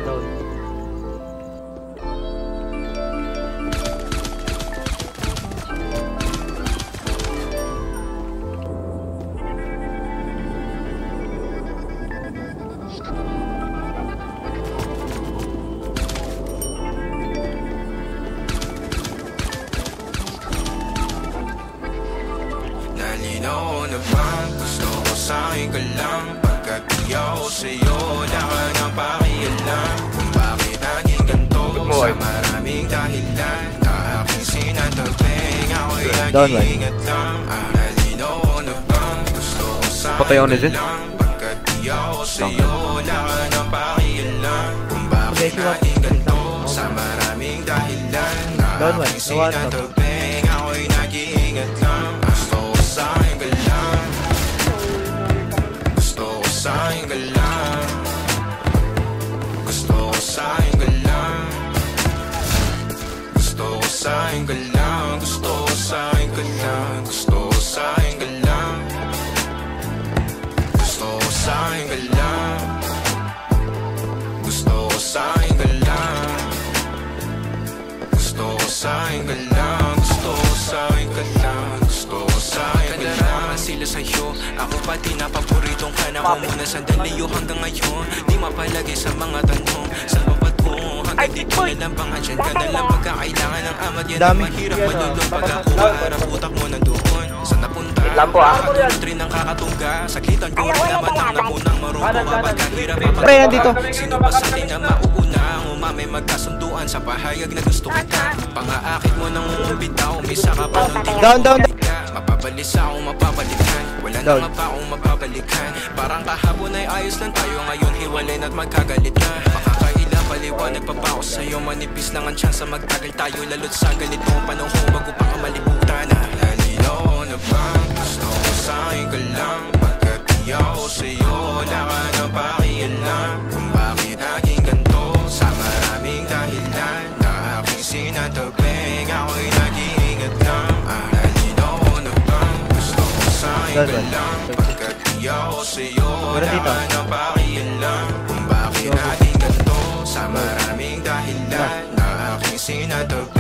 down. Nalinaw na bang gusto ko sa'yo ka lang? Pagkat iyaw sa'yo, wala ka nang pakialam. Kung bakit naging ganito sa maraming dahilan, na aking sinatagping, ako'y nag-iingat lang. Nalinaw na bang gusto ko sa'yo ka lang? Pagkat iyaw sa'yo, wala ka nang pakialam. Kung bakit naging ganito sa maraming dahilan, na aking sinatagping, ako'y nag-iingat lang. Sa'yo ka lang, gusto ko sa'yo ka lang, gusto ko sa'yo ka lang, gusto ko sa'yo ka lang, gusto ko sa'yo ka lang, gusto ko sa'yo ka lang, gusto ko sa'yo ka lang, gusto ko sa'yo ka lang, gusto ko sa'yo ka lang, gusto ko sa'yo ka lang, gusto ko sa'yo. Kadaraman sila sa'yo, ako pati na paboritong ka na ko muna sandaliyo hanggang ngayon. Di mapalagay sa mga tanong, saan ba patungo? Hanggang dito na lang bang andyan ka na lang pagkakailangan ng amat. Yan ang mahirap malulong pagkakuha, harap utak mo nandoon. Saan napunta? Nakatulad rin ang kakatungga. Sakitan ko rin naman ang napunang marunong kapag kahirap mapatuwa. Sino ba sa atin na mauuna? Umamay magkasunduan sa pahayag na gusto kita. Pangaakit mo nang umumbitaw, umisa ka pa nung di down. Mapabalisa o mapabalikan, wala na nga pa akong mapabalikan. Parang kahapon ay ayos lang tayo, ngayon hiwalay na't magkagalitan. Makakaila paliwanag pa ba ako sa'yo, manipis lang ang tsansa magtagal tayo. Lalo't sa ganitong panahon bago pa ka malibutan. Nalinaw na bang gusto ko sa'yo ka lang? Pagkat iyaw sa'yo, wala ka na pakialam. Kung bakit naging ganito sa maraming dahilan, na aking sinatagping, ako'y nag-iingat lang. Sa'yo ka lang, pagkat iyaw sa'yo, wala ka na pakialam. Kung bakit naging ganito sa maraming dahilan, na aking sinatagping.